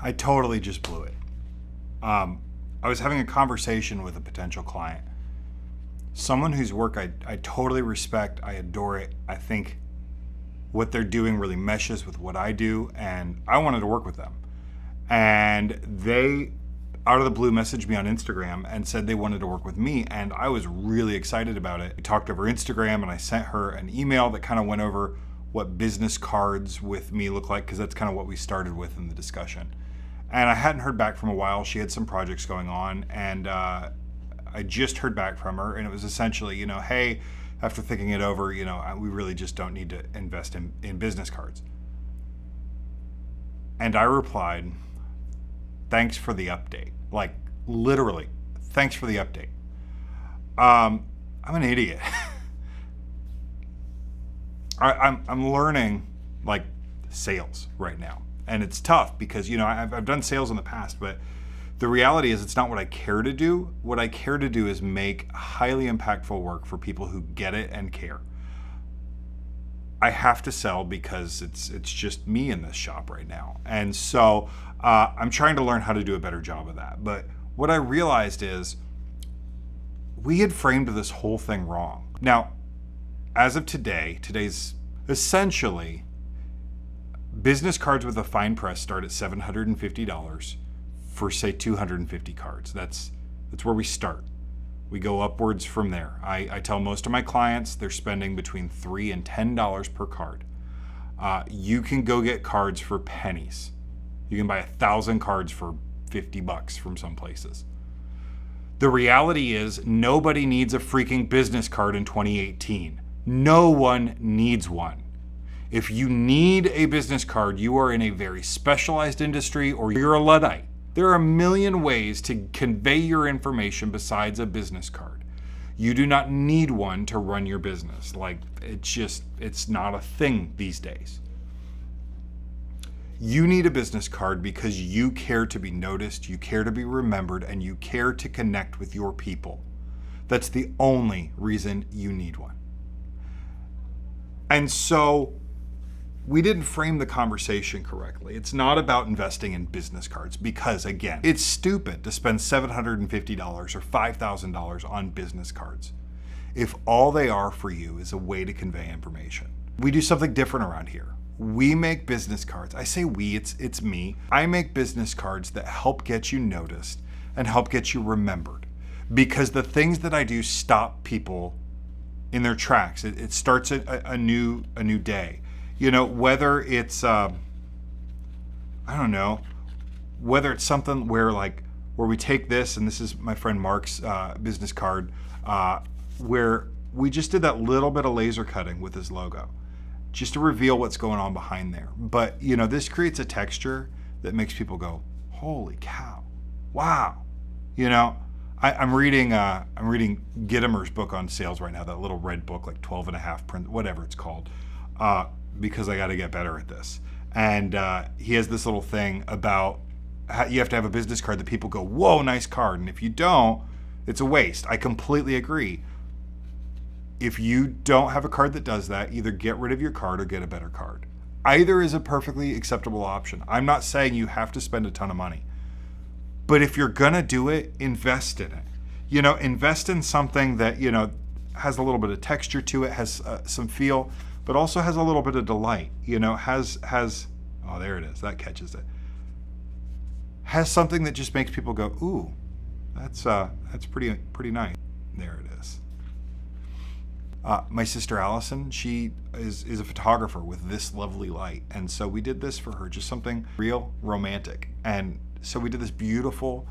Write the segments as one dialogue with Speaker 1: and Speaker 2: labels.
Speaker 1: I totally just blew it. I was having a conversation with a potential client, someone whose work I totally respect. I adore it. I think what they're doing really meshes with what I do, and I wanted to work with them. And they, out of the blue, messaged me on Instagram and said they wanted to work with me, and I was really excited about it. We talked over Instagram, and I sent her an email that kind of went over what business cards with me look like, because that's kind of what we started with in the discussion. And I hadn't heard back from a while. She had some projects going on, and I just heard back from her, and it was essentially, hey, after thinking it over, we really just don't need to invest in business cards. And I replied, thanks for the update. Like, literally, thanks for the update. I'm an idiot. I'm learning, like, sales right now. And it's tough because, I've done sales in the past, but the reality is it's not what I care to do. What I care to do is make highly impactful work for people who get it and care. I have to sell because it's just me in this shop right now. And so I'm trying to learn how to do a better job of that. But what I realized is we had framed this whole thing wrong. Now, as of today's essentially business cards with a fine press start at $750 for, say, 250 cards. That's where we start. We go upwards from there. I tell most of my clients they're spending between $3 and $10 per card. You can go get cards for pennies. You can buy 1,000 cards for $50 from some places. The reality is nobody needs a freaking business card in 2018. No one needs one. If you need a business card, you are in a very specialized industry or you're a Luddite. There are a million ways to convey your information besides a business card. You do not need one to run your business. Like, it's not a thing these days. You need a business card because you care to be noticed, you care to be remembered, and you care to connect with your people. That's the only reason you need one. And so we didn't frame the conversation correctly. It's not about investing in business cards because, again, it's stupid to spend $750 or $5,000 on business cards if all they are for you is a way to convey information. We do something different around here. We make business cards. I say we, it's me. I make business cards that help get you noticed and help get you remembered, because the things that I do stop people in their tracks. It starts a new day. Whether it's I don't know, whether it's something where we take this, and this is my friend Mark's business card, where we just did that little bit of laser cutting with his logo, just to reveal what's going on behind there. But this creates a texture that makes people go, "Holy cow, wow!" I'm reading Gittimer's book on sales right now, that little red book, like 12 and a half print, whatever it's called, because I got to get better at this. And he has this little thing about how you have to have a business card that people go, "Whoa, nice card." And if you don't, it's a waste. I completely agree. If you don't have a card that does that, either get rid of your card or get a better card. Either is a perfectly acceptable option. I'm not saying you have to spend a ton of money. But if you're gonna do it, invest in it. Invest in something that, has a little bit of texture to it, has some feel, but also has a little bit of delight. Has oh, there it is. That catches it. Has something that just makes people go, "Ooh, that's pretty nice." There it is. My sister Allison, she is a photographer with this lovely light, and so we did this for her, just something real romantic. And so we did this beautiful,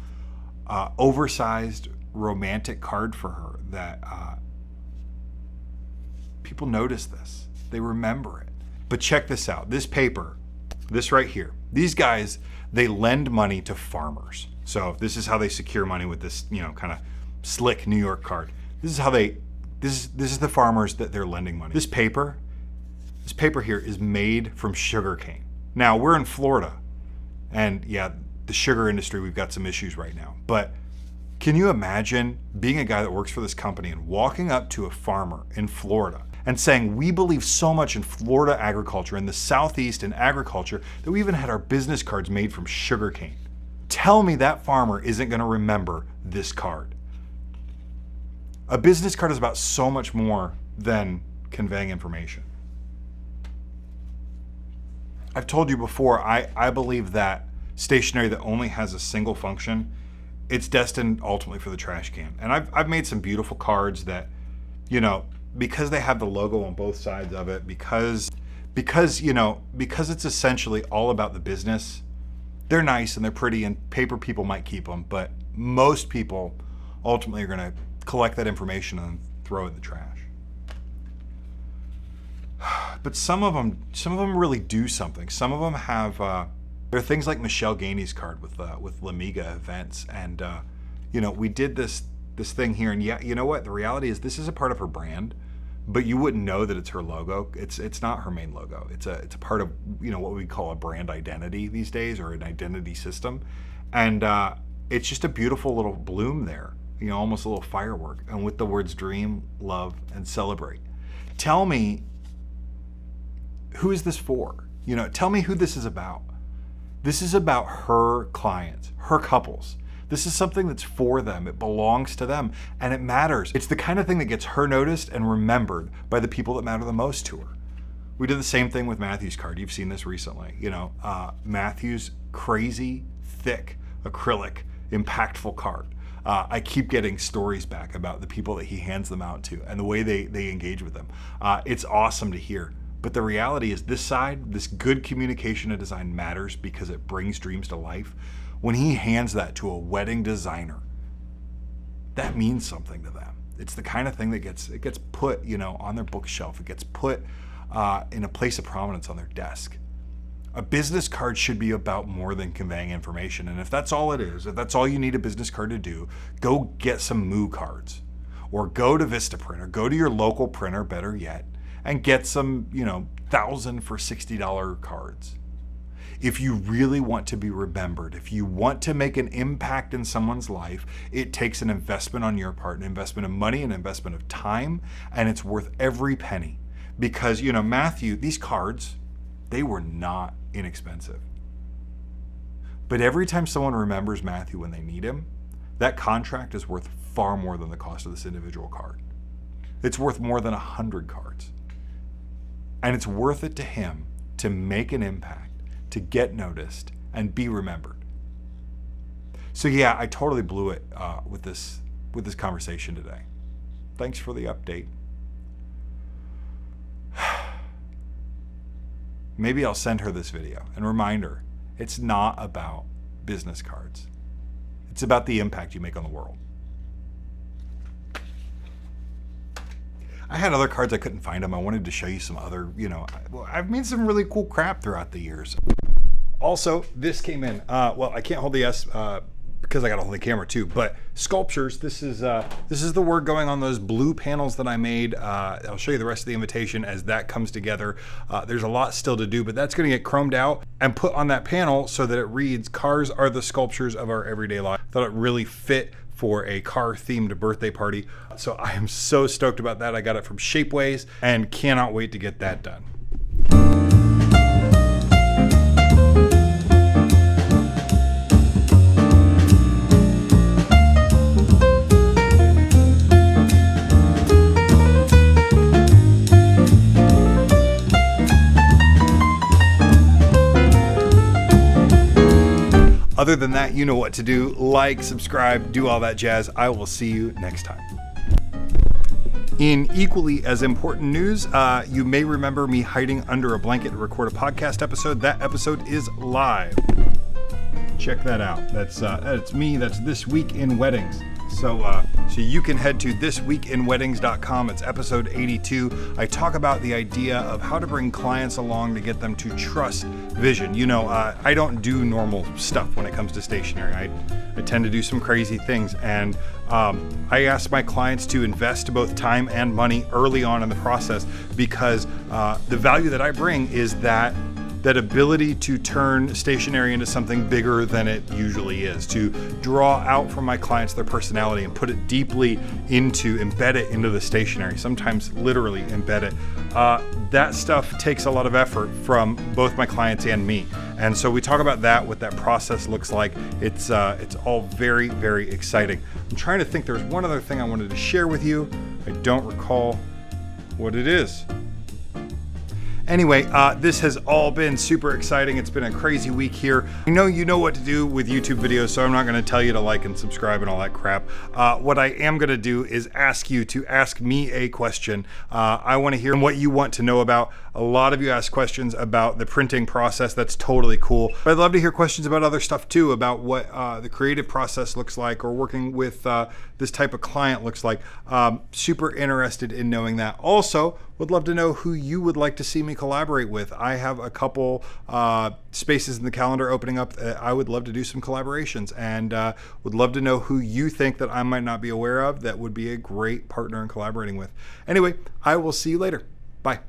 Speaker 1: oversized, romantic card for her that people notice this. They remember it. But check this out. This paper, this right here, these guys, they lend money to farmers. So this is how they secure money with this, kind of slick New York card. This is the farmers that they're lending money. This paper here is made from sugarcane. Now, we're in Florida, and yeah, the sugar industry, we've got some issues right now. But can you imagine being a guy that works for this company and walking up to a farmer in Florida and saying, we believe so much in Florida agriculture, in the Southeast in agriculture, that we even had our business cards made from sugarcane. Tell me that farmer isn't going to remember this card. A business card is about so much more than conveying information. I've told you before, I believe that stationery that only has a single function, it's destined ultimately for the trash can. And I've made some beautiful cards that, you know, because they have the logo on both sides of it, because it's essentially all about the business, they're nice and they're pretty, and paper people might keep them, but most people ultimately are going to collect that information and throw it in the trash. But some of them really do something. Some of them have there are things like Michelle Gainey's card with Lamiga events, and we did this thing here, and yeah, you know what? The reality is this is a part of her brand, but you wouldn't know that it's her logo. It's not her main logo. It's a part of what we call a brand identity these days, or an identity system, and it's just a beautiful little bloom there, almost a little firework, and with the words dream, love, and celebrate. Tell me, who is this for? Tell me who this is about. This is about her clients, her couples. This is something that's for them. It belongs to them, and it matters. It's the kind of thing that gets her noticed and remembered by the people that matter the most to her. We did the same thing with Matthew's card. You've seen this recently. Matthew's crazy, thick, acrylic, impactful card. I keep getting stories back about the people that he hands them out to and the way they engage with them. It's awesome to hear. But the reality is this good communication and design matters because it brings dreams to life. When he hands that to a wedding designer, that means something to them. It's the kind of thing that gets put, on their bookshelf. It gets put in a place of prominence on their desk. A business card should be about more than conveying information. And if that's all it is, if that's all you need a business card to do, go get some Moo cards, or go to Vistaprint, or go to your local printer, better yet, and get some, 1,000 for $60 cards. If you really want to be remembered, if you want to make an impact in someone's life, it takes an investment on your part, an investment of money, an investment of time, and it's worth every penny. Because, Matthew, these cards, they were not inexpensive. But every time someone remembers Matthew when they need him, that contract is worth far more than the cost of this individual card. It's worth more than 100 cards. And it's worth it to him to make an impact, to get noticed, and be remembered. So yeah, I totally blew it with this conversation today. Thanks for the update. Maybe I'll send her this video and remind her it's not about business cards. It's about the impact you make on the world. I had other cards, I couldn't find them. I wanted to show you some other, I've made some really cool crap throughout the years. Also, this came in. I can't hold the S because I got to hold the camera too. But sculptures. This is the word going on those blue panels that I made. I'll show you the rest of the invitation as that comes together. There's a lot still to do, but that's going to get chromed out and put on that panel so that it reads, "Cars are the sculptures of our everyday life." Thought it really fit for a car-themed birthday party. So I am so stoked about that. I got it from Shapeways and cannot wait to get that done. Other than that, you know what to do. Like, subscribe, do all that jazz. I will see you next time. In equally as important news, you may remember me hiding under a blanket to record a podcast episode. That episode is live. Check that out. That's me. That's This Week in Weddings. So you can head to thisweekinweddings.com. It's episode 82. I talk about the idea of how to bring clients along to get them to trust vision. I don't do normal stuff when it comes to stationery. I tend to do some crazy things. And I ask my clients to invest both time and money early on in the process because the value that I bring is that that ability to turn stationery into something bigger than it usually is, to draw out from my clients their personality and put it deeply embed it into the stationery, sometimes literally embed it. That stuff takes a lot of effort from both my clients and me. And so we talk about that, what that process looks like. It's all very, very exciting. I'm trying to think, there's one other thing I wanted to share with you. I don't recall what it is. Anyway, this has all been super exciting. It's been a crazy week here. I know you know what to do with YouTube videos, so I'm not gonna tell you to like and subscribe and all that crap. What I am gonna do is ask you to ask me a question. I wanna hear what you want to know about. A lot of you ask questions about the printing process. That's totally cool. But I'd love to hear questions about other stuff too, about what the creative process looks like, or working with this type of client looks like. Super interested in knowing that. Also, would love to know who you would like to see me collaborate with. I have a couple spaces in the calendar opening up. I would love to do some collaborations, and would love to know who you think that I might not be aware of that would be a great partner in collaborating with. Anyway, I will see you later. Bye.